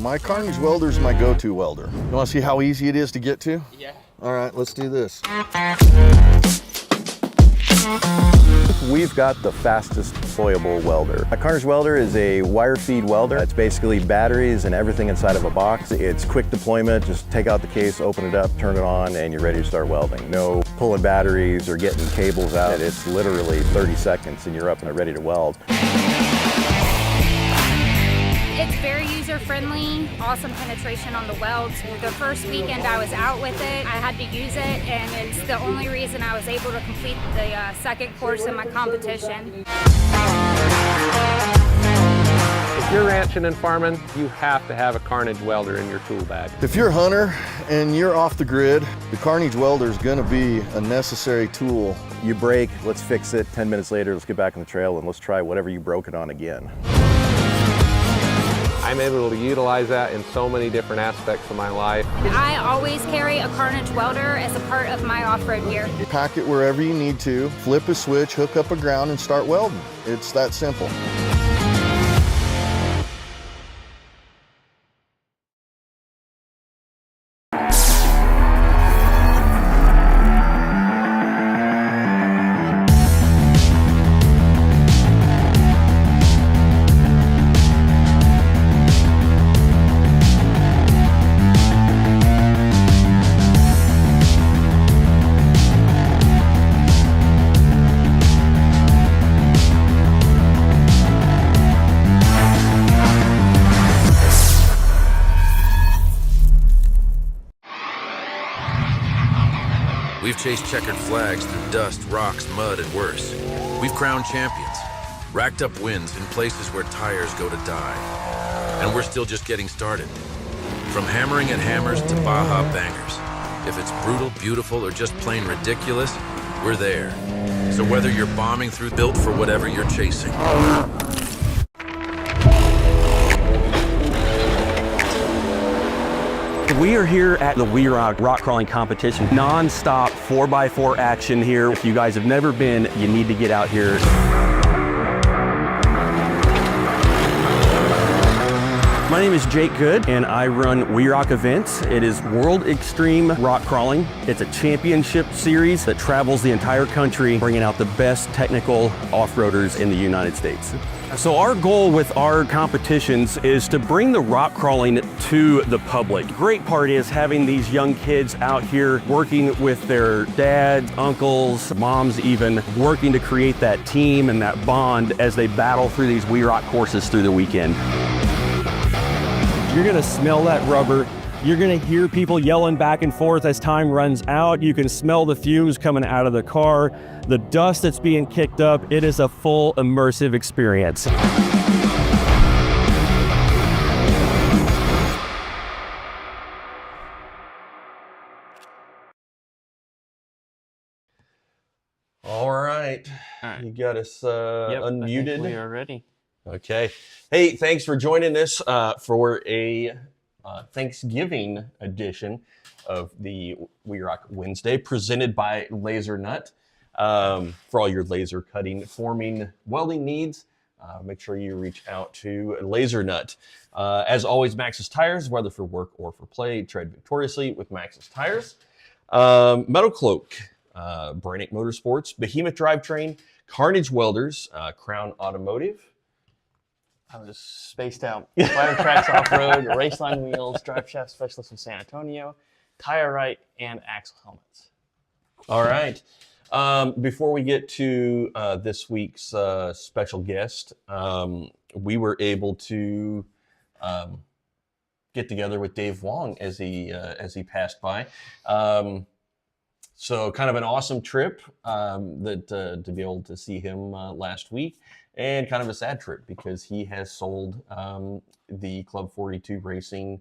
My Carnage welder is my go-to welder. You want to see how easy it is to get to? Yeah. All right, let's do this. We've got the fastest deployable welder. A Carnage welder is a wire feed welder. It's basically batteries and everything inside of a box. It's quick deployment. Just take out the case, open it up, turn it on, and you're ready to start welding. No pulling batteries or getting cables out. It's literally 30 seconds and you're up and ready to weld. It's very user-friendly, awesome penetration on the welds. The first weekend I was out with it, I had to use it, and it's the only reason I was able to complete the second course in my competition. If you're ranching and farming, you have to have a Carnage welder in your tool bag. If you're a hunter and you're off the grid, the Carnage welder is going to be a necessary tool. You break, let's fix it. 10 minutes later, let's get back on the trail and let's try whatever you broke it on again. I'm able to utilize that in so many different aspects of my life. I always carry a Carnage welder as a part of my off-road gear. Pack it wherever you need to, flip a switch, hook up a ground, and start welding. It's that simple. We've chased checkered flags through dust, rocks, mud, and worse. We've crowned champions, racked up wins in places where tires go to die. And we're still just getting started. From hammering at hammers to Baja bangers. If it's brutal, beautiful, or just plain ridiculous, we're there. So whether you're bombing through, built for whatever you're chasing. We are here at the WERock rock crawling competition. Non-stop 4x4 action here. If you guys have never been, you need to get out here. My name is Jake Good and I run WERock events. It is World Extreme Rock Crawling. It's a championship series that travels the entire country, bringing out the best technical off-roaders in the United States. So our goal with our competitions is to bring the rock crawling to the public. Great part is having these young kids out here working with their dads, uncles, moms even, working to create that team and that bond as they battle through these WERock courses through the weekend. You're gonna smell that rubber. You're gonna hear people yelling back and forth as time runs out. You can smell the fumes coming out of the car, the dust that's being kicked up. It is a full immersive experience. All right. You got us unmuted. I think we are ready. Okay. Hey, thanks for joining us for a Thanksgiving edition of the WERock Wednesday, presented by Laser Nut. For all your laser cutting, forming, welding needs, make sure you reach out to Laser Nut. As always, Maxxis Tires, whether for work or for play, tread victoriously with Maxxis Tires. Metal Cloak, Brainic Motorsports, Behemoth Drivetrain, Carnage Welders, Crown Automotive. I was spaced out. Fire Tracks Off-Road, Raceline Wheels, Drive Shaft Specialist in San Antonio, Tire Right, and Axle Helmets. All right. Before we get to this week's special guest, we were able to get together with Dave Wong as he passed by. So kind of an awesome trip to be able to see him last week, and kind of a sad trip because he has sold the Club 42 Racing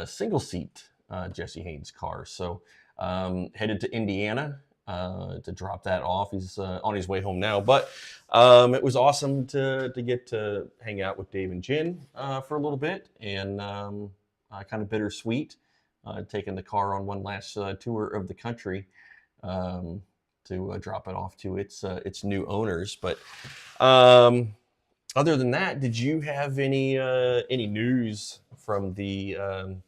single seat Jesse Haynes car. So headed to Indiana to drop that off. He's on his way home now, but it was awesome to get to hang out with Dave and Jen for a little bit, and kind of bittersweet taking the car on one last tour of the country to drop it off to its new owners. But other than that, did you have any news from the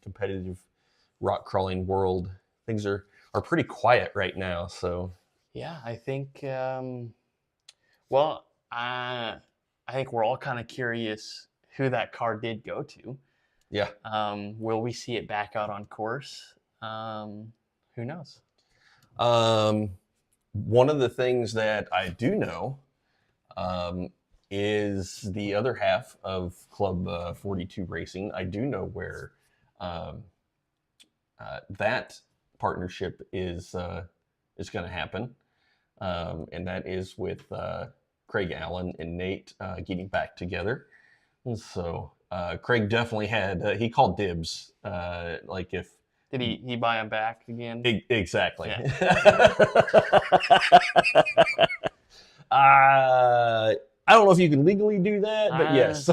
competitive rock crawling world? Things are pretty quiet right now. So Yeah, I think. Well, I think we're all kind of curious who that car did go to. yeah. Will we see it back out on course? Who knows? One of the things that I do know is the other half of Club 42 Racing. I do know where that partnership is going to happen, and that is with Craig Allen and Nate getting back together. And so Craig definitely had he called dibs, like if. Did he buy him back again? Exactly. Yeah. I don't know if you can legally do that, but yes.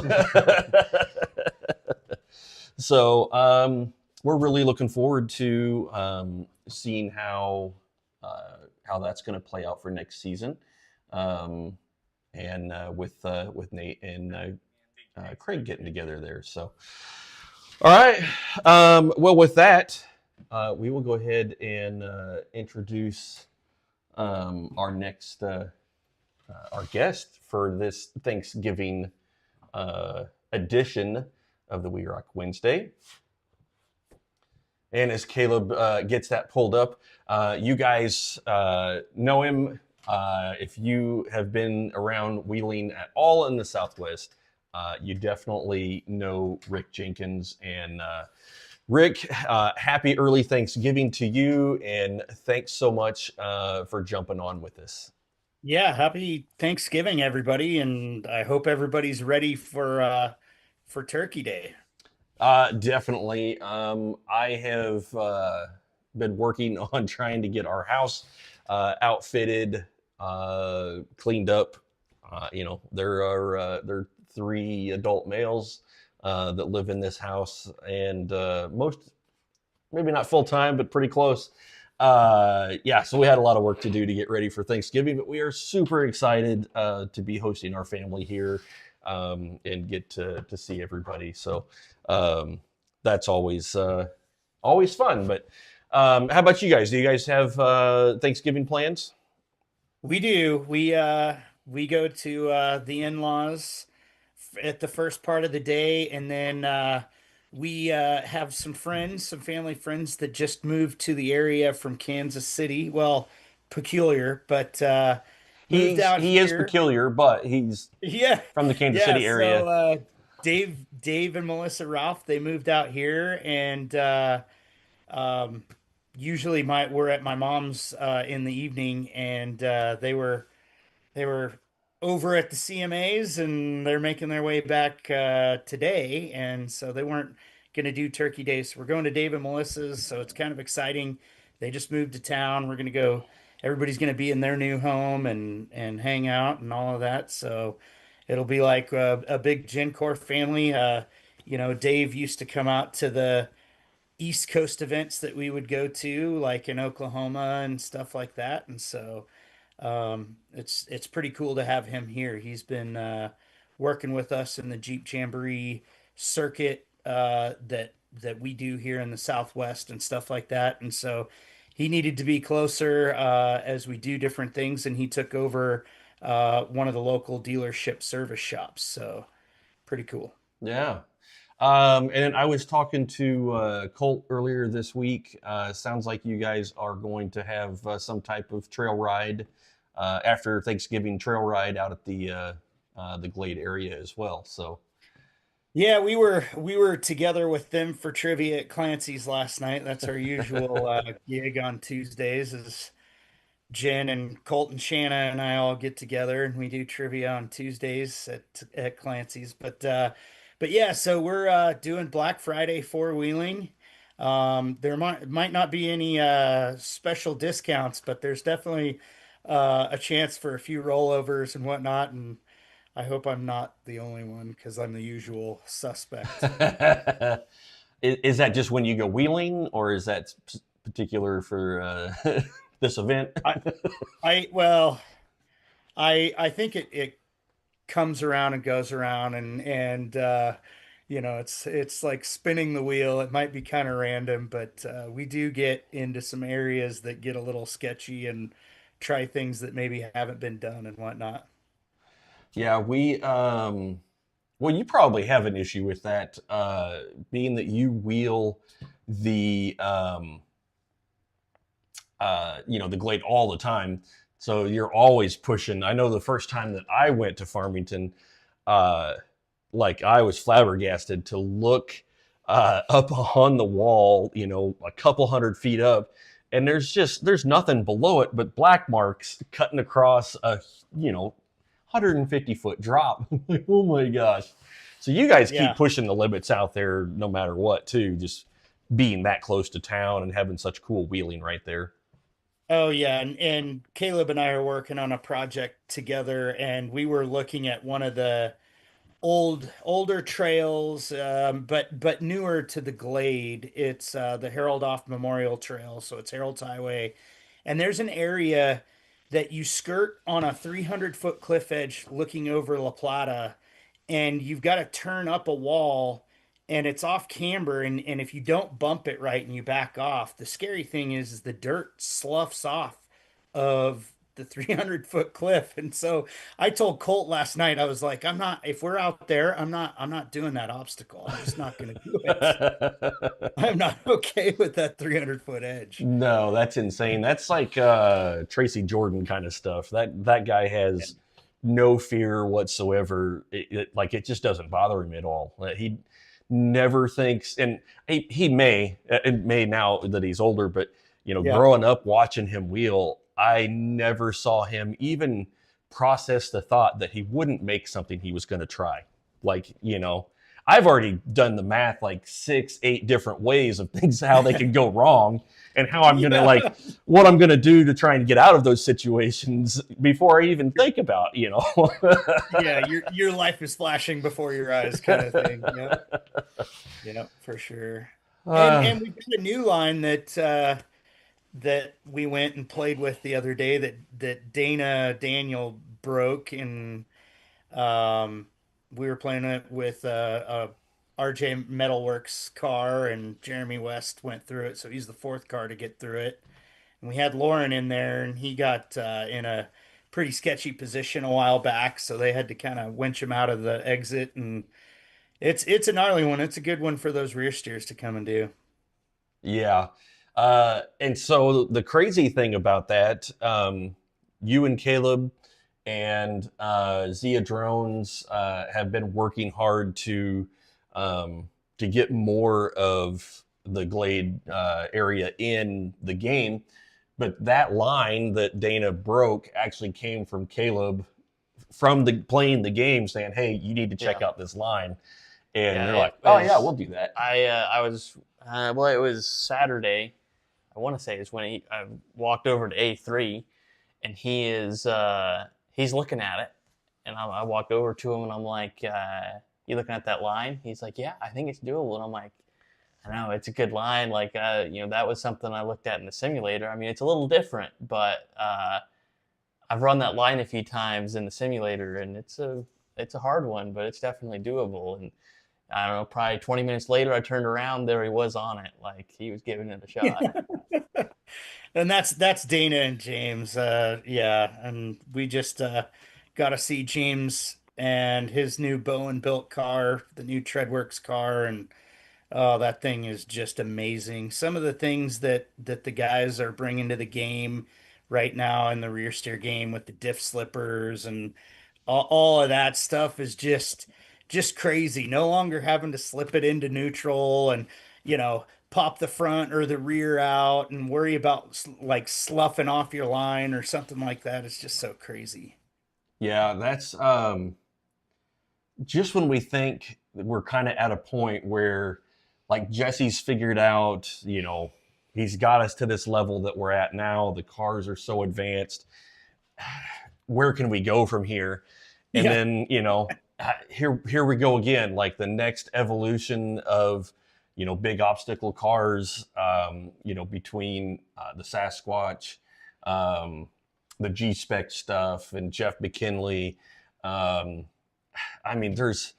So we're really looking forward to seeing how that's going to play out for next season, and with Nate and Craig getting together there. So. All right. Well, with that, we will go ahead and introduce our next our guest for this Thanksgiving edition of the WERock Wednesday. And as Caleb gets that pulled up, you guys know him. If you have been around wheeling at all in the Southwest, you definitely know Rick Jenkins. And Rick, happy early Thanksgiving to you, and thanks so much for jumping on with us. Yeah, happy Thanksgiving, everybody, and I hope everybody's ready for Turkey Day. Definitely. I have been working on trying to get our house outfitted, cleaned up. There are 3 adult males that live in this house, and most, maybe not full time, but pretty close. So we had a lot of work to do to get ready for Thanksgiving, but we are super excited to be hosting our family here and get to see everybody. So that's always fun. But how about you guys? Do you guys have Thanksgiving plans? We do. We go to the in-laws at the first part of the day, and then we have some family friends that just moved to the area from Kansas City. Well, peculiar, but moved out he here. is peculiar, but he's from the Kansas City area. So Dave and Melissa Ralph, they moved out here, and usually we're at my mom's in the evening, and they were over at the CMAs, and they're making their way back today, and so they weren't going to do Turkey Day. So we're going to Dave and Melissa's, so it's kind of exciting. They just moved to town. We're going to go. Everybody's going to be in their new home and hang out and all of that. So it'll be like a big Gencor family. Dave used to come out to the East Coast events that we would go to, like in Oklahoma and stuff like that, and so it's pretty cool to have him here. He's been working with us in the Jeep Jamboree circuit that we do here in the Southwest and stuff like that, and so he needed to be closer as we do different things, and he took over one of the local dealership service shops. So pretty cool. Yeah. And I was talking to Colt earlier this week. Sounds like you guys are going to have some type of trail ride after Thanksgiving, trail ride out at the Glade area as well. So yeah, we were together with them for trivia at Clancy's last night. That's our usual gig on Tuesdays. Is Jen and Colt and Shanna and I all get together and we do trivia on Tuesdays at Clancy's. But yeah, so we're doing Black Friday four-wheeling. There might not be any special discounts, but there's definitely a chance for a few rollovers and whatnot. And I hope I'm not the only one, because I'm the usual suspect. Is that just when you go wheeling, or is that particular for this event? I think it comes around and goes around, and it's like spinning the wheel. It might be kind of random, but we do get into some areas that get a little sketchy and try things that maybe haven't been done and whatnot. Yeah, well, you probably have an issue with that, being that you wheel the, the Glade all the time. So you're always pushing. I know the first time that I went to Farmington, like I was flabbergasted to look up on the wall, a couple 100 feet up, and there's nothing below it but black marks cutting across a 150-foot drop. Like, oh my gosh! So you guys Yeah. keep pushing the limits out there, no matter what, too. Just being that close to town and having such cool wheeling right there. Oh yeah, and Caleb and I are working on a project together, and we were looking at one of the older trails, but newer to the Glade. It's the Harold Off Memorial Trail, so it's Harold's Highway, and there's an area that you skirt on a 300-foot cliff edge looking over La Plata, and you've got to turn up a wall, and it's off camber, and if you don't bump it right and you back off, the scary thing is the dirt sloughs off of the 300-foot cliff. And so I told Colt last night, I was like, if we're out there, I'm not doing that obstacle. I'm just not going to do it. I'm not okay with that 300-foot edge. No, that's insane. That's like Tracy Jordan kind of stuff. That guy has no fear whatsoever. It just doesn't bother him at all. He never thinks, and he may now that he's older, but growing up watching him wheel, I never saw him even process the thought that he wouldn't make something he was going to try. I've already done the math like 6-8 different ways of things, how they can go wrong and how I'm going to what I'm going to do to try and get out of those situations before I even think about, Yeah. Your life is flashing before your eyes kind of thing. Yep, for sure. And we've got a new line that we went and played with the other day that Daniel broke, and we were playing it with a RJ Metalworks car, and Jeremy West went through it, so he's the fourth car to get through it. And we had Lauren in there, and he got in a pretty sketchy position a while back, so they had to kind of winch him out of the exit, and it's a gnarly one. It's a good one for those rear steers to come and do. Yeah. And so the crazy thing about that, you and Caleb and Zia Drones have been working hard to get more of the Glade area in the game. But that line that Dana broke actually came from Caleb from playing the game, saying, "Hey, you need to check out this line." And they're like, "Oh yeah, we'll do that." I was it was Saturday. I want to say is when I walked over to A3, and he's looking at it, and I walked over to him and I'm like, "You looking at that line?" He's like, "Yeah, I think it's doable." And I'm like, "I know it's a good line. That was something I looked at in the simulator. I mean, it's a little different, but I've run that line a few times in the simulator, and it's a hard one, but it's definitely doable." And I don't know, probably 20 minutes later, I turned around, there he was on it. Like, he was giving it a shot. And that's Dana and James. And we just got to see James and his new Bowen built car, the new Treadworks car, and that thing is just amazing. Some of the things that the guys are bringing to the game right now in the rear steer game with the diff slippers and all of that stuff is just crazy. No longer having to slip it into neutral and pop the front or the rear out and worry about like sloughing off your line or something like that. It's just so crazy. Yeah, that's just when we think that we're kind of at a point where like Jesse's figured out, he's got us to this level that we're at now. The cars are so advanced. Where can we go from here? And then, here we go again, like the next evolution of, big obstacle cars, between the Sasquatch, the G-Spec stuff and Jeff McKinley. I mean, there's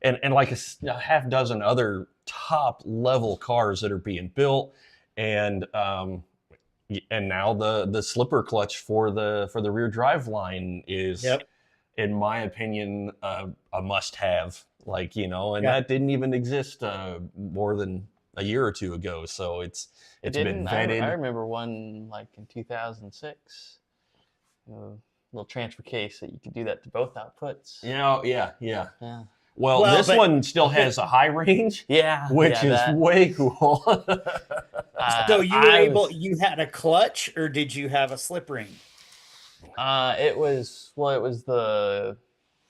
and like a half dozen other top level cars that are being built, and now the slipper clutch for the rear drive line is, Yep. in my opinion, a must have. Like, you know, and Yeah. that didn't even exist more than a year or two ago. So it's been vetted. I remember one like in 2006, little transfer case that you could do that to both outputs. Yeah. Yeah. Well, this one still has a high range, Yeah, which is way cool. So you had a clutch, or did you have a slip ring? It was the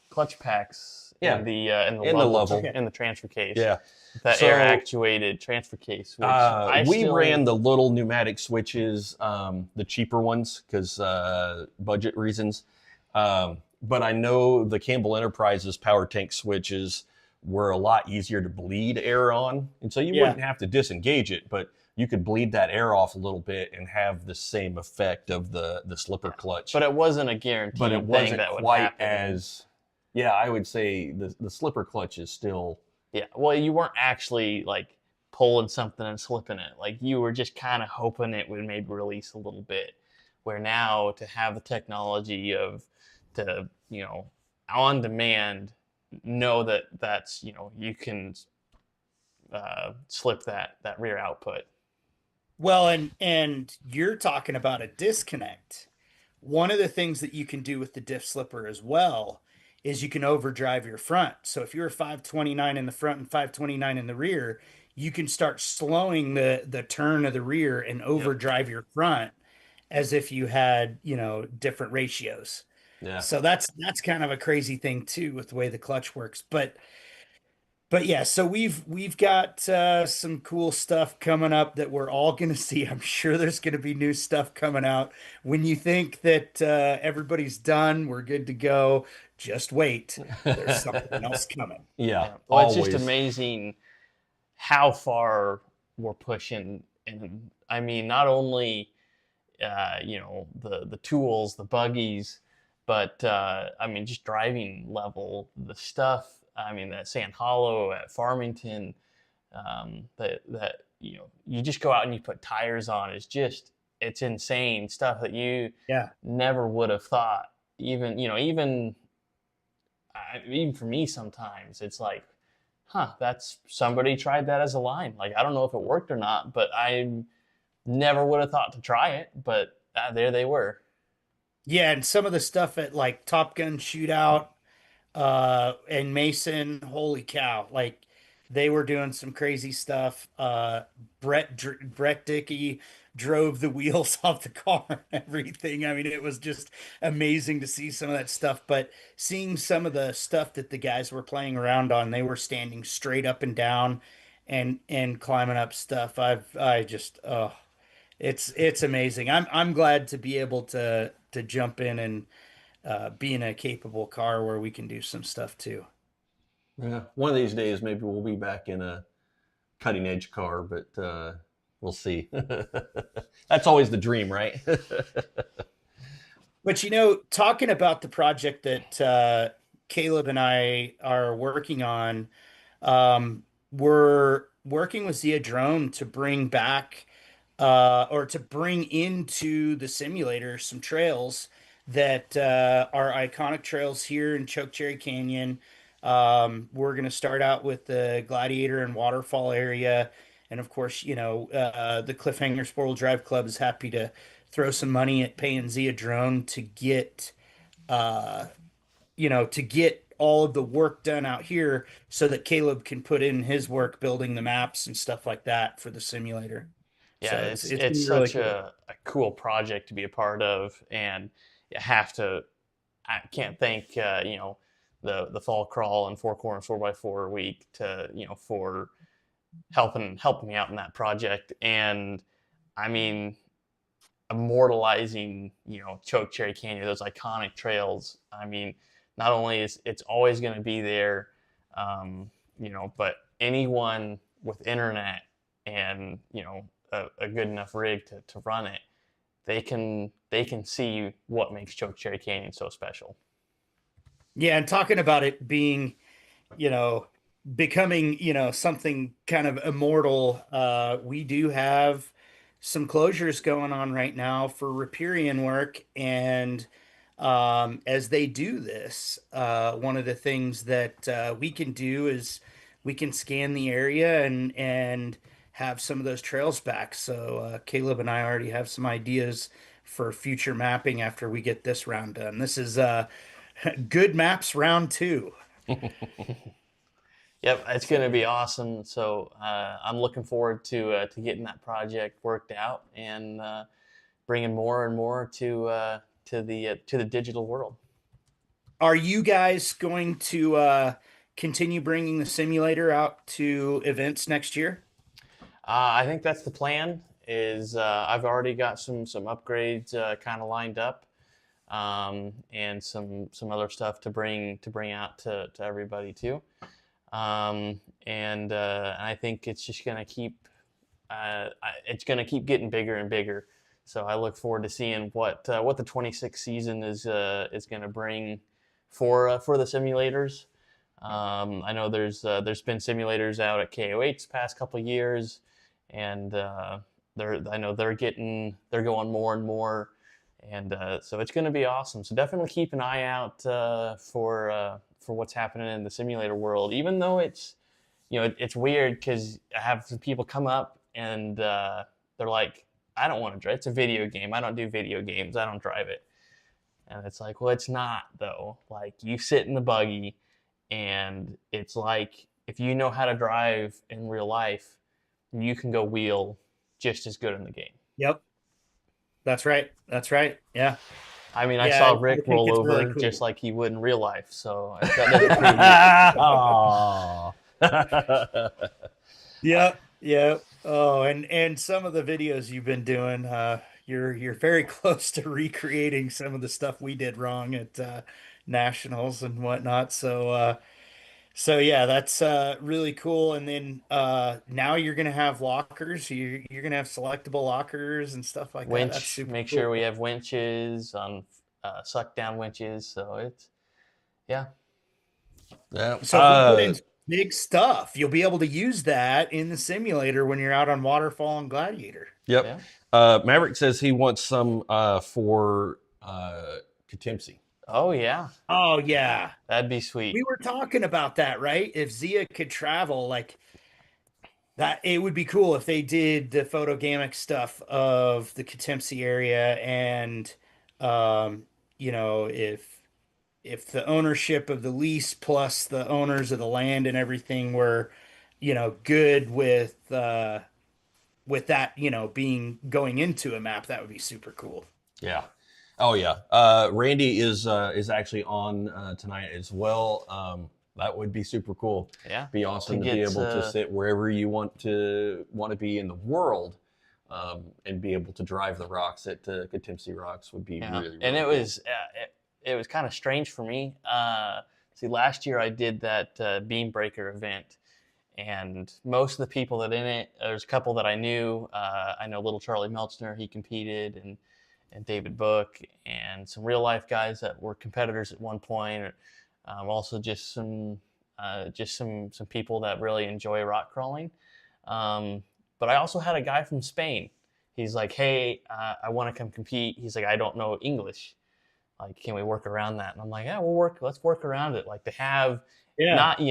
clutch packs in the level in the transfer case. Yeah. That air actuated transfer case. Which we ran the little pneumatic switches, the cheaper ones, because budget reasons. But I know the Campbell Enterprises power tank switches were a lot easier to bleed air on. And so you wouldn't have to disengage it, but you could bleed that air off a little bit and have the same effect of the slipper clutch. But it wasn't a guaranteed But it thing wasn't that would quite happen. as, I would say the slipper clutch is still... Yeah, well, you weren't actually like pulling something and slipping it. Like you were just kind of hoping it would maybe release a little bit. Where now to have the technology to on demand, know that's you can slip that rear output. Well, and you're talking about a disconnect. One of the things that you can do with the diff slipper as well is you can overdrive your front. So if you're 529 in the front and 529 in the rear, you can start slowing the turn of the rear and overdrive your front as if you had, different ratios. Yeah. So that's kind of a crazy thing too with the way the clutch works. But yeah, so we've got some cool stuff coming up that we're all going to see. I'm sure there's going to be new stuff coming out. When you think that everybody's done, we're good to go, just wait. There's something else coming. Yeah. Well, it's just amazing how far we're pushing. And I mean, not only, the tools, the buggies, but I mean, just driving level, the stuff. I mean, that Sand Hollow at Farmington, that you just go out and you put tires on. It's insane stuff that you never would have thought. Even for me, sometimes it's like, that's somebody tried that as a line. Like, I don't know if it worked or not, but I never would have thought to try it. But there they were. Yeah, and some of the stuff at like Top Gun Shootout and Mason, holy cow, like they were doing some crazy stuff. Brett Dickey drove the wheels off the car and everything. I mean, it was just amazing to see some of that stuff, but seeing some of the stuff that the guys were playing around on, they were standing straight up and down and climbing up stuff. It's amazing. I'm glad to be able to jump in and be in a capable car where we can do some stuff too. Yeah, one of these days maybe we'll be back in a cutting edge car, but we'll see. That's always the dream, right? But talking about the project that Caleb and I are working on, we're working with Zia Drone to bring back or to bring into the simulator some trails that are iconic trails here in Chokecherry Canyon. We're going to start out with the Gladiator and Waterfall area. And of course, the Cliffhanger Sportal Drive Club is happy to throw some money at paying Zia Drone to get, to get all of the work done out here so that Caleb can put in his work building the maps and stuff like that for the simulator. Yeah, so it's really such a cool project to be a part of, and I can't thank the Fall Crawl and 4x4 week to for helping me out in that project. And I mean, immortalizing Chokecherry Canyon, those iconic trails. I mean, not only is it's always going to be there, but anyone with internet and a good enough rig to run it, they can see what makes Chokecherry Canyon so special. Yeah, and talking about it being, becoming, something kind of immortal, we do have some closures going on right now for riparian work. And as they do this, one of the things that we can do is we can scan the area and have some of those trails back. So Caleb and I already have some ideas for future mapping after we get this round done. This is good maps round two. Yep, it's going to be awesome. So I'm looking forward to getting that project worked out and bringing more and more to the digital world. Are you guys going to continue bringing the simulator out to events next year? I think that's the plan. Is I've already got some upgrades kind of lined up, and some other stuff to bring out to everybody too. And I think it's just gonna keep getting bigger and bigger. So I look forward to seeing what the 26th season is gonna bring for the simulators. I know there's been simulators out at KOH the past couple of years, and I know they're going more and more, and so it's going to be awesome. So definitely keep an eye out for what's happening in the simulator world. Even though it's it's weird because I have some people come up and they're like, I don't want to drive. It's a video game. I don't do video games. I don't drive it. And it's like, well, it's not though. Like you sit in the buggy, and it's like if you know how to drive in real life, you can go wheel just as good in the game. Yep. That's right. That's right. Yeah. I mean, I saw Rick roll over really cool. just like he would in real life. So that doesn't Yep. Yep. Oh, and some of the videos you've been doing, you're very close to recreating some of the stuff we did wrong at nationals and whatnot. So yeah, that's really cool. And then now you're gonna have lockers. You're gonna have selectable lockers and stuff like that. That's super make cool. sure we have winches on suck down winches. So it's yeah. So if we put in big stuff, you'll be able to use that in the simulator when you're out on Waterfall and Gladiator. Yep. Yeah. Maverick says he wants some for Katimsi. Oh yeah. Oh yeah. That'd be sweet. We were talking about that, right? If Zia could travel like that, it would be cool if they did the photogamic stuff of the Katimsi area, and if the ownership of the lease plus the owners of the land and everything were, good with that, going into a map, that would be super cool. Yeah. Oh yeah. Randy is actually on tonight as well. That would be super cool. Yeah. Be awesome to be able to sit wherever you want to be in the world, and be able to drive the rocks at Katimsi Rocks would be really, really and it cool. It was kind of strange for me. See, last year I did that Beam Breaker event, and most of the people that in it, there's a couple that I knew. I know Little Charlie Meltzner, he competed, and David Book, and some real life guys that were competitors at one point. Also just some people that really enjoy rock crawling. But I also had a guy from Spain. He's like, hey, I want to come compete. He's like, I don't know English. Like, can we work around that? And I'm like, yeah, let's work around it. Like to have not,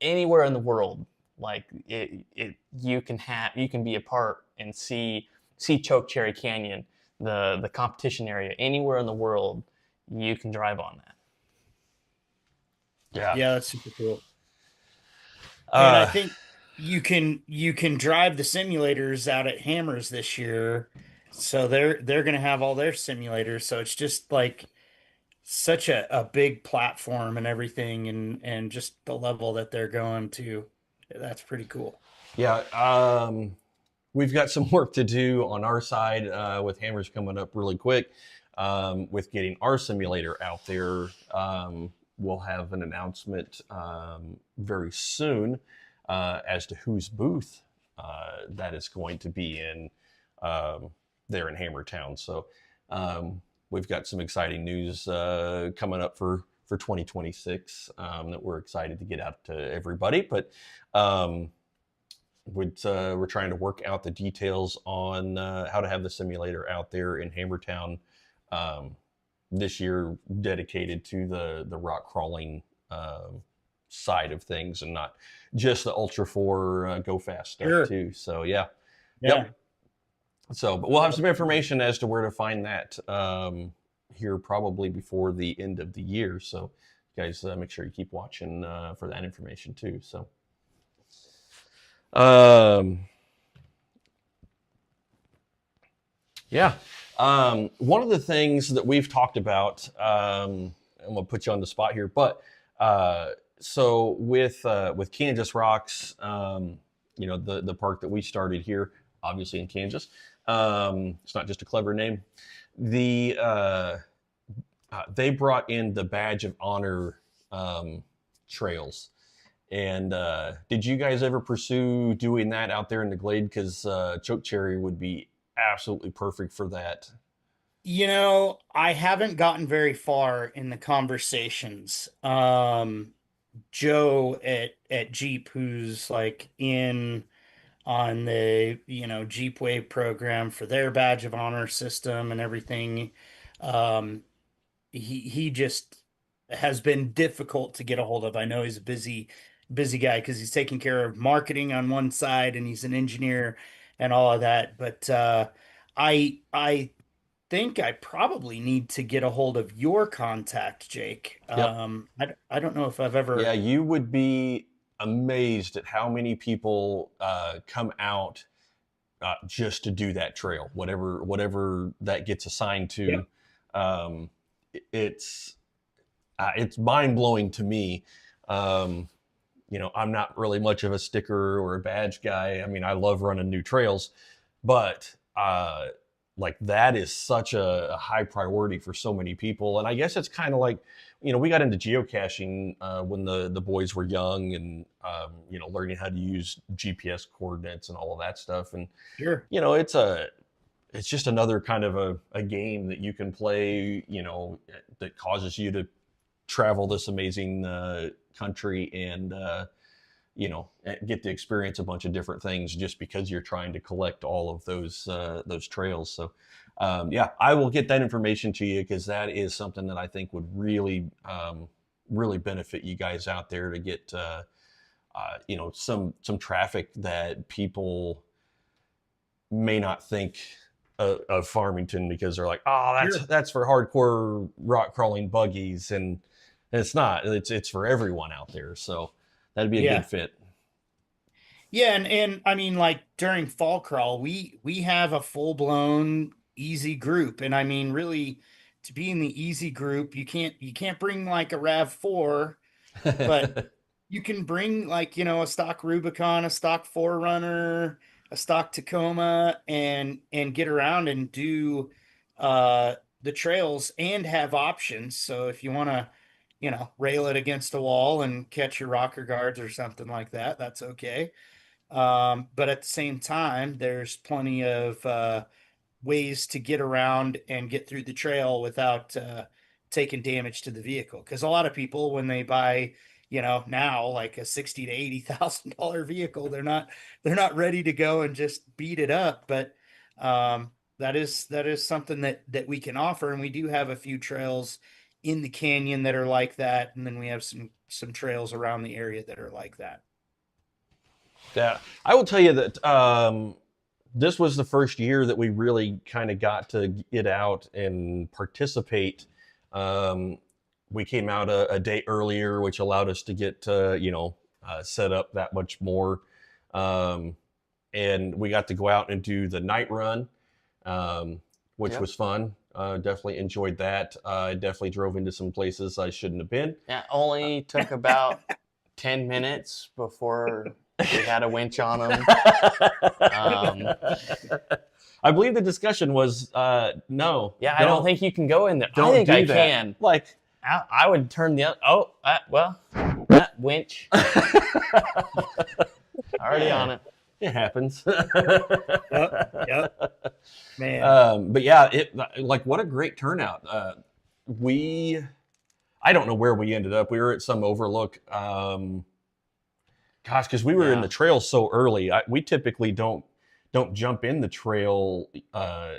anywhere in the world, like you can be a part and see Chokecherry Canyon, the competition area, anywhere in the world, you can drive on that. Yeah, that's super cool. And I think you can drive the simulators out at Hammers this year, so they're going to have all their simulators. So it's just like such a big platform and everything, and just the level that they're going to. That's pretty cool. Yeah. We've got some work to do on our side with Hammers coming up really quick with getting our simulator out there. We'll have an announcement very soon as to whose booth that is going to be in there in Hammertown. So we've got some exciting news coming up for for 2026 that we're excited to get out to everybody. But we're trying to work out the details on how to have the simulator out there in Hammertown this year, dedicated to the rock crawling side of things, and not just the Ultra 4 go fast stuff too. So yeah. Yep. So, but we'll have some information as to where to find that here probably before the end of the year. So you guys make sure you keep watching for that information too. So yeah. One of the things that we've talked about, I'm gonna put you on the spot here, but so with Kansas Rocks, you know, the park that we started here, obviously in Kansas, it's not just a clever name. They brought in the Badge of Honor trails. And did you guys ever pursue doing that out there in the Glade? Because Choke Cherry would be absolutely perfect for that. You know, I haven't gotten very far in the conversations. Joe at Jeep, who's like in on the, you know, Jeep Wave program for their Badge of Honor system and everything. He just has been difficult to get a hold of. I know he's a busy guy because he's taking care of marketing on one side and he's an engineer and all of that. But I think I probably need to get a hold of your contact, Jake. Yep. I don't know if I've ever. Yeah, you would be amazed at how many people come out just to do that trail, whatever that gets assigned to. Yep. It's mind blowing to me. You know, I'm not really much of a sticker or a badge guy. I mean, I love running new trails, but like that is such a high priority for so many people. And I guess it's kind of like, you know, we got into geocaching when the boys were young, and you know, learning how to use GPS coordinates and all of that stuff. And sure, you know, it's just another kind of a game that you can play, you know, that causes you to travel this amazing country and you know, get to experience a bunch of different things just because you're trying to collect all of those trails. So yeah, I will get that information to you, because that is something that I think would really really benefit you guys out there to get you know, some traffic that people may not think of Farmington, because they're like, oh, that's for hardcore rock crawling buggies, and it's not. It's for everyone out there. So that'd be a good fit. Yeah, and I mean, like during fall crawl, we have a full blown easy group, and I mean, really, to be in the easy group, you can't bring like a RAV4, but you can bring, like, you know, a stock Rubicon, a stock 4Runner, a stock Tacoma, and get around and do the trails and have options. So if you want to, you know, rail it against a wall and catch your rocker guards or something like that, that's okay. But at the same time, there's plenty of ways to get around and get through the trail without taking damage to the vehicle. Because a lot of people, when they buy, you know, now like a $60,000 to $80,000 vehicle, they're not ready to go and just beat it up. But that is something that we can offer, and we do have a few trails in the canyon that are like that, and then we have some trails around the area that are like that. Yeah, I will tell you that this was the first year that we really kind of got to get out and participate. We came out a day earlier, which allowed us to get you know, set up that much more, and we got to go out and do the night run, which was fun. Definitely enjoyed that. I definitely drove into some places I shouldn't have been. Yeah, only took about 10 minutes before we had a winch on them. I believe the discussion was no. Yeah, I don't think you can go in there. Don't I think do I that. can. Like, I would turn the well, that winch. Already on it. It happens. Yep. Man. But yeah, like what a great turnout. I don't know where we ended up. We were at some overlook. Gosh, because we were in the trail so early. We typically don't jump in the trail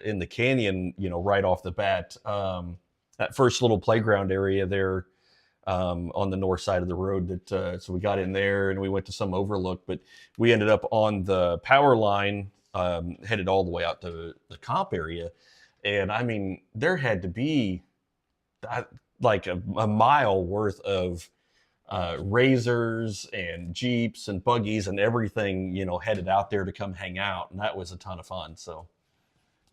in the canyon, right off the bat. That first little playground area there on the north side of the road. That so we got in there and we went to some overlook, but we ended up on the power line, headed all the way out to the comp area. And I mean, there had to be like a mile worth of razors and Jeeps and buggies and everything, headed out there to come hang out. And that was a ton of fun. So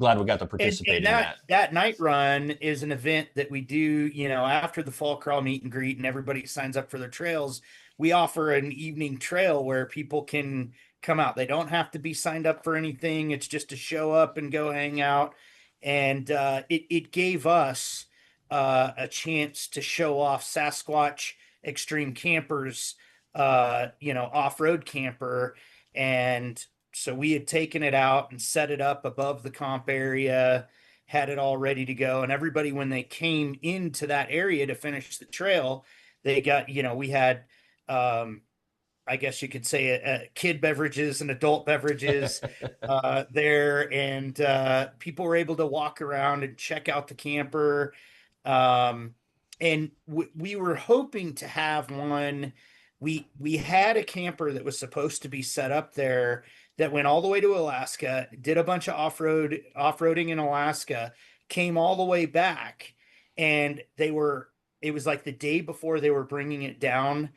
glad we got to participate in that. That night run is an event that we do, after the fall crawl meet and greet and everybody signs up for their trails. We offer an evening trail where people can come out. They don't have to be signed up for anything. It's just to show up and go hang out. And it gave us a chance to show off Sasquatch Extreme Campers, off-road camper. And so we had taken it out and set it up above the comp area, had it all ready to go. And everybody, when they came into that area to finish the trail, they got, we had, I guess you could say kid beverages and adult beverages there. And people were able to walk around and check out the camper. And we were hoping to have one. We had a camper that was supposed to be set up there that went all the way to Alaska, did a bunch of off-roading in Alaska, came all the way back, and it was like the day before they were bringing it down,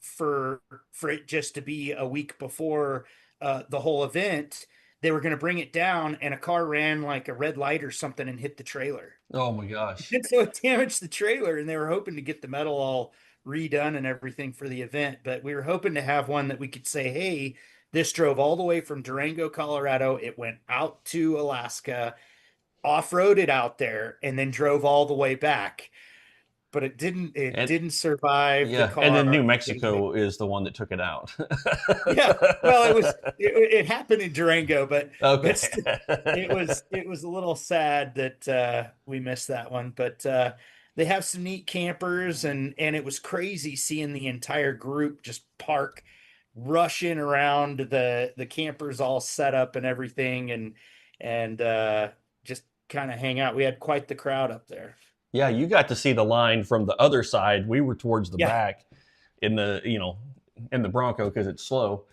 for it just to be a week before the whole event. They were going to bring it down, and a car ran like a red light or something and hit the trailer. Oh my gosh. And so it damaged the trailer, and they were hoping to get the metal all redone and everything for the event. But we were hoping to have one that we could say, hey, this drove all the way from Durango, Colorado. It went out to Alaska, off-roaded out there, and then drove all the way back. But it didn't survive the car. And then New Mexico is the one that took it out. Yeah, well, it happened in Durango, but okay. it was a little sad that we missed that one. But they have some neat campers, and it was crazy seeing the entire group just rush in around the campers all set up and everything, and just kind of hang out. We had quite the crowd up there. Yeah, you got to see the line from the other side. We were towards the back in the Bronco because it's slow,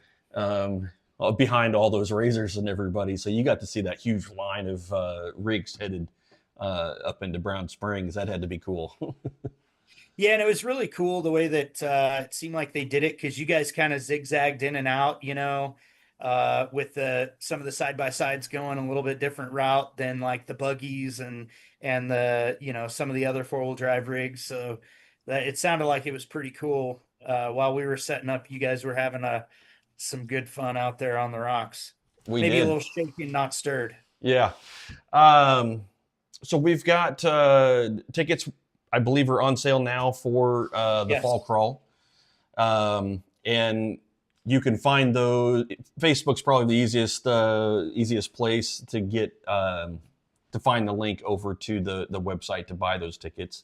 behind all those razors and everybody. So you got to see that huge line of rigs headed up into Brown Springs. That had to be cool. Yeah, and it was really cool the way that it seemed like they did it, because you guys kind of zigzagged in and out, with some of the side-by-sides going a little bit different route than like the buggies and the some of the other four-wheel drive rigs. So it sounded like it was pretty cool. While we were setting up, you guys were having some good fun out there on the rocks. Maybe a little shaky, not stirred. Yeah. So we've got tickets, I believe, are on sale now for the fall crawl. And you can find those. Facebook's probably the easiest place to get to find the link over to the website to buy those tickets.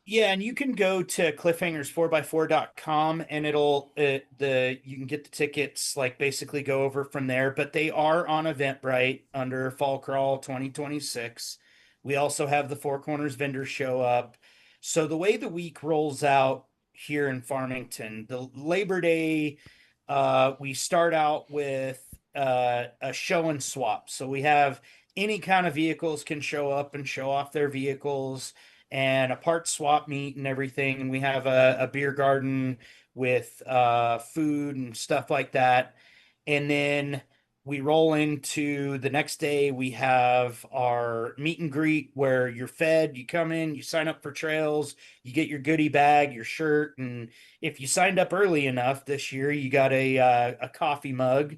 Yeah, and you can go to cliffhangers4x4.com, and you can get the tickets, like basically go over from there. But they are on Eventbrite under Fall Crawl 2026. We also have the Four Corners vendors show up. So the way the week rolls out here in Farmington, the Labor Day, we start out with a show and swap. So we have any kind of vehicles can show up and show off their vehicles, and a parts swap meet and everything. And we have a beer garden with food and stuff like that. And then we roll into the next day. We have our meet and greet where you're fed, you come in, you sign up for trails, you get your goodie bag, your shirt. And if you signed up early enough this year, you got a coffee mug,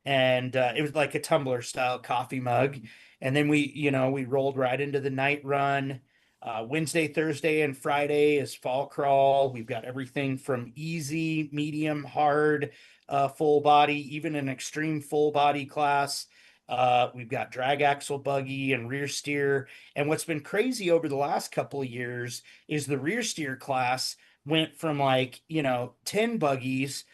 and it was like a tumbler style coffee mug. And then we rolled right into the night run. Wednesday, Thursday, and Friday is fall crawl. We've got everything from easy, medium, hard, full body, even an extreme full body class. We've got drag axle buggy and rear steer. And what's been crazy over the last couple of years is the rear steer class went from like, 10 buggies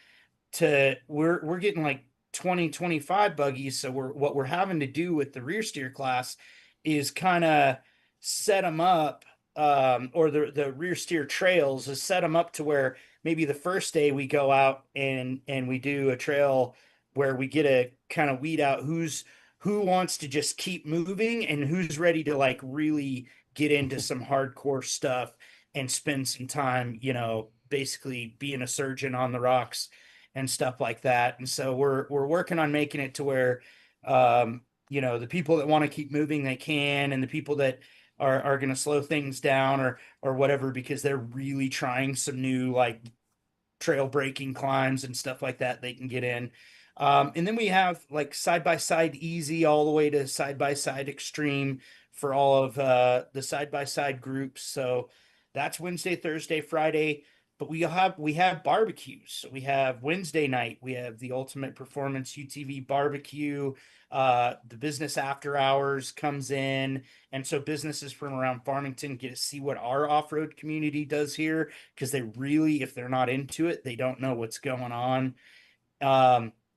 to we're getting like 20, 25 buggies. So what we're having to do with the rear steer class is kind of set them up, or the rear steer trails is set them up to where maybe the first day we go out and we do a trail where we get to kind of weed out who wants to just keep moving and who's ready to like really get into some hardcore stuff and spend some time, basically being a surgeon on the rocks and stuff like that. And so we're working on making it to where, the people that want to keep moving, they can, and the people that are going to slow things down or whatever, because they're really trying some new like trail breaking climbs and stuff like that, they can get in. And then we have like side by side easy all the way to side by side extreme for all of the side by side groups. So that's Wednesday, Thursday, Friday. But we have barbecues. So we have Wednesday night. We have the Ultimate Performance UTV barbecue. The business after hours comes in, and so businesses from around Farmington get to see what our off-road community does here, because they really, if they're not into it, they don't know what's going on.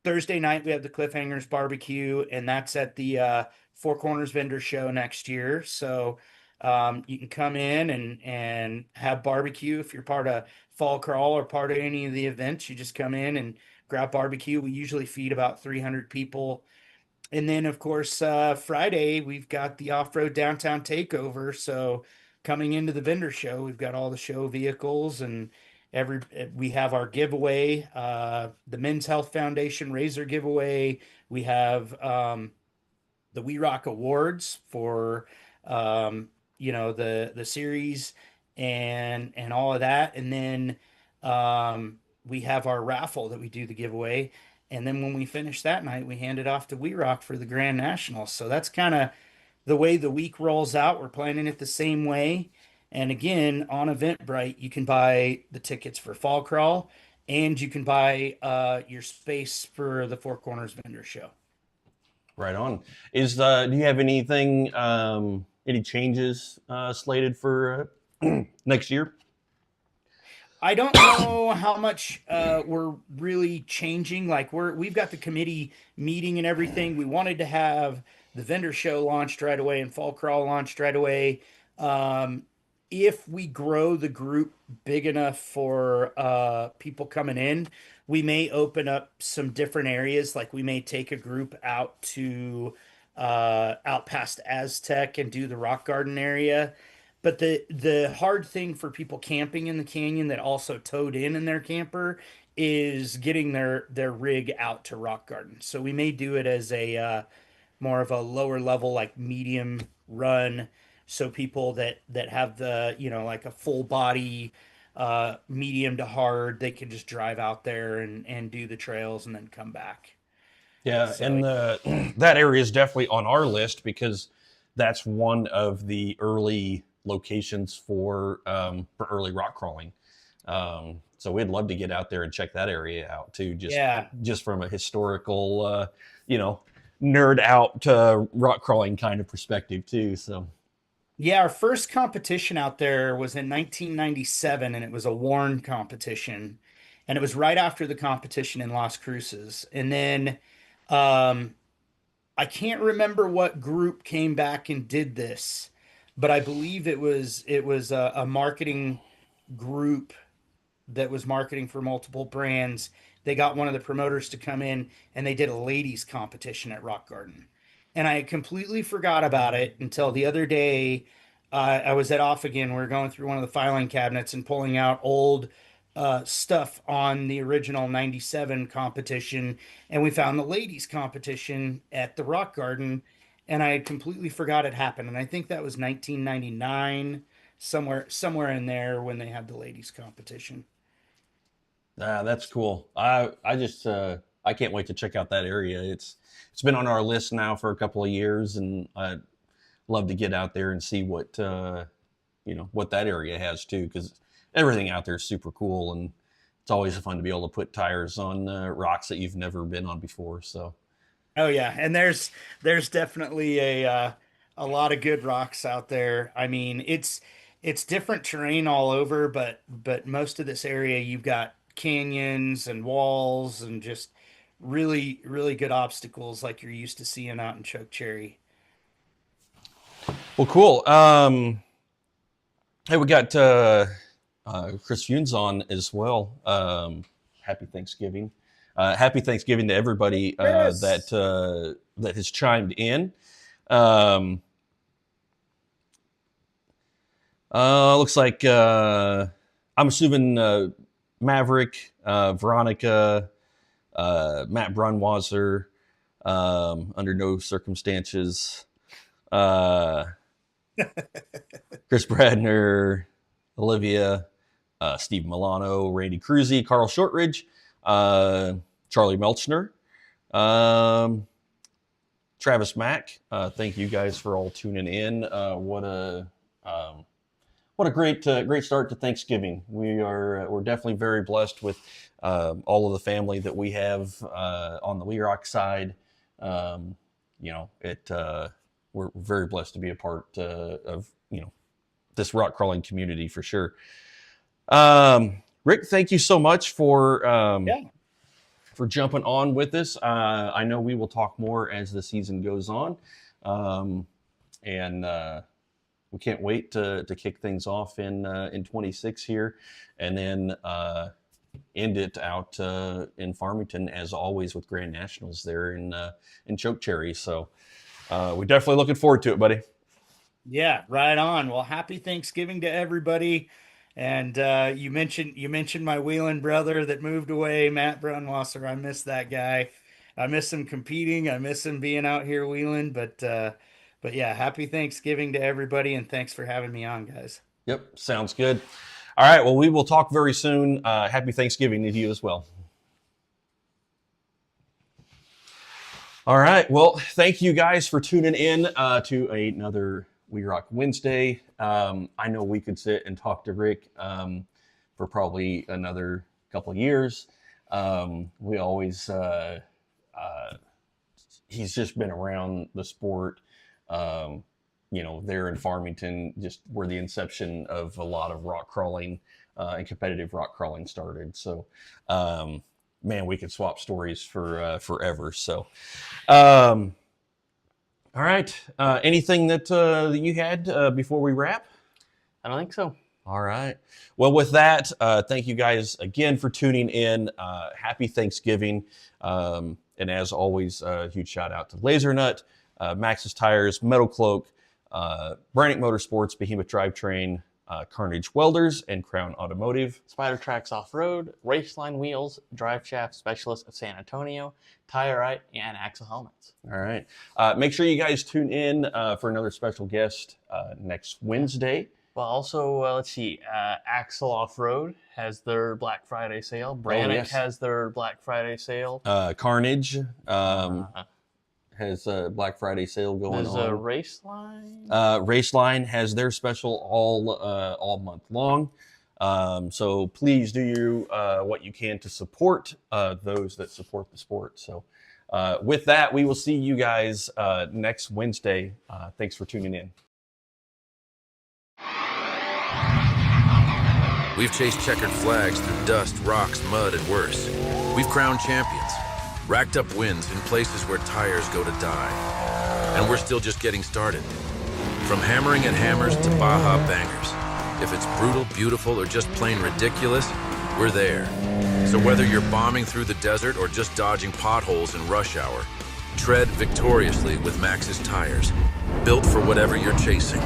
Thursday night we have the Cliffhangers barbecue, and that's at the Four Corners Vendor Show next year. So you can come in and have barbecue. If you're part of Fall Crawl or part of any of the events, you just come in and grab barbecue. We usually feed about 300 people. And then, of course, Friday, we've got the off-road downtown takeover. So coming into the vendor show, we've got all the show vehicles, and we have our giveaway, the Men's Health Foundation Razor giveaway. We have the WERock Awards for the series and all of that. And then we have our raffle that we do the giveaway. And then when we finish that night, we hand it off to WERock for the Grand National. So that's kind of the way the week rolls out. We're planning it the same way. And again, on Eventbrite, you can buy the tickets for Fall Crawl, and you can buy your space for the Four Corners Vendor Show. Right on. Do you have anything, any changes slated for next year? I don't know how much we're really changing. Like we've got the committee meeting and everything. We wanted to have the vendor show launched right away and Fall Crawl launched right away. If we grow the group big enough for people coming in, we may open up some different areas. Like we may take a group out to out past Aztec and do the rock garden area. But the hard thing for people camping in the canyon that also towed in their camper is getting their rig out to rock garden. So we may do it as a more of a lower level, like medium run. So people that have the, like a full body, medium to hard, they can just drive out there and do the trails and then come back. Yeah, so, and that area is definitely on our list because that's one of the early locations for early rock crawling. So we'd love to get out there and check that area out too. Just from a historical, nerd out rock crawling kind of perspective too. So. Yeah, our first competition out there was in 1997, and it was a Warren competition, and it was right after the competition in Las Cruces. And then I can't remember what group came back and did this, but I believe it was a marketing group that was marketing for multiple brands. They got one of the promoters to come in, and they did a ladies competition at Rock Garden. And I completely forgot about it until the other day. I was at Off Again. We were going through one of the filing cabinets and pulling out old stuff on the original 97 competition. And we found the ladies competition at the Rock Garden. And I had completely forgot it happened. And I think that was 1999, somewhere in there when they had the ladies competition. That's cool. I can't wait to check out that area. It's been on our list now for a couple of years, and I'd love to get out there and see what what that area has too, because everything out there is super cool, and it's always fun to be able to put tires on rocks that you've never been on before. So Oh yeah, and there's definitely a lot of good rocks out there. I mean, it's different terrain all over, but most of this area you've got canyons and walls and just really good obstacles like you're used to seeing out in Chokecherry. Well, cool. Hey, we got Chris Funes on as well. Happy Thanksgiving. Happy Thanksgiving to everybody Yes. that has chimed in. Looks like I'm assuming Maverick, Veronica, Matt Brunwasser, under no circumstances. Chris Bradner, Olivia, Steve Milano, Randy Cruzy, Carl Shortridge, Charlie Melchner, Travis Mack. Thank you guys for all tuning in. What a great start to Thanksgiving. We're definitely very blessed with all of the family that we have on the WERock side. We're very blessed to be a part of this rock crawling community for sure. Rick, thank you so much for jumping on with us. I know we will talk more as the season goes on, and we can't wait to kick things off in 26 here, and then end it out in Farmington as always with Grand Nationals there in Chokecherry. So we're definitely looking forward to it, buddy. Yeah, right on. Well, happy Thanksgiving to everybody. And you mentioned my Wheeling brother that moved away, Matt Brunwasser. I miss that guy. I miss him competing. I miss him being out here wheeling. But yeah, happy Thanksgiving to everybody, and thanks for having me on, guys. Yep, sounds good. All right, well, we will talk very soon. Happy Thanksgiving to you as well. All right, well, thank you guys for tuning in to another WERock Wednesday. I know we could sit and talk to Rick for probably another couple of years. We always, he's just been around the sport, there in Farmington, just where the inception of a lot of rock crawling and competitive rock crawling started. So, man, we could swap stories for forever. So, all right. Anything that you had before we wrap? I don't think so. All right. Well, with that, thank you guys again for tuning in. Happy Thanksgiving. And as always, a huge shout out to Laser Nut, Maxxis Tires, Metal Cloak, Brannick Motorsports, Behemoth Drivetrain, Carnage Welders, and Crown Automotive. Spider Tracks Off-Road, Raceline Wheels, Drive Shaft Specialist of San Antonio, Tire-Right, and Axle Helmets. All right. Make sure you guys tune in for another special guest next Wednesday. Well, also, let's see, Axle Off-Road has their Black Friday sale. Brannick has their Black Friday sale. Carnage has a Black Friday sale going on. There's a Raceline. Raceline has their special all month long. So please do what you can to support those that support the sport. So with that, we will see you guys next Wednesday. Thanks for tuning in. We've chased checkered flags through dust, rocks, mud, and worse. We've crowned champions, racked up wins in places where tires go to die. And we're still just getting started. From hammering at hammers to Baja bangers. If it's brutal, beautiful, or just plain ridiculous, we're there. So whether you're bombing through the desert or just dodging potholes in rush hour, tread victoriously with Maxxis tires. Built for whatever you're chasing.